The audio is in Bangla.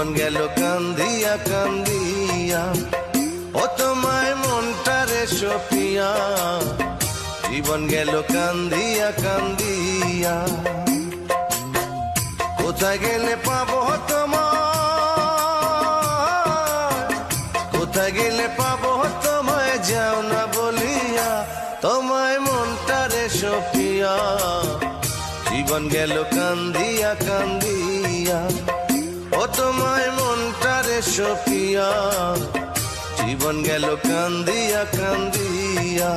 জীবন গেল কান্দিয়া কান্দিয়া, ও তোমায় মনটারে সপিয়া, জীবন গেল কান্দিয়া কান্দিয়া। কোথায় গেলে পাবো তোমায়, কোথায় গেলে পাবো তোমায়, যাও না বলিয়া, তোমায় মনটারে সপিয়া, জীবন গেল কান্দিয়া কান্দিয়া, ও তোমায় মনটারে সপিয়া, জীবন গেল কান্দিয়া কান্দিয়া।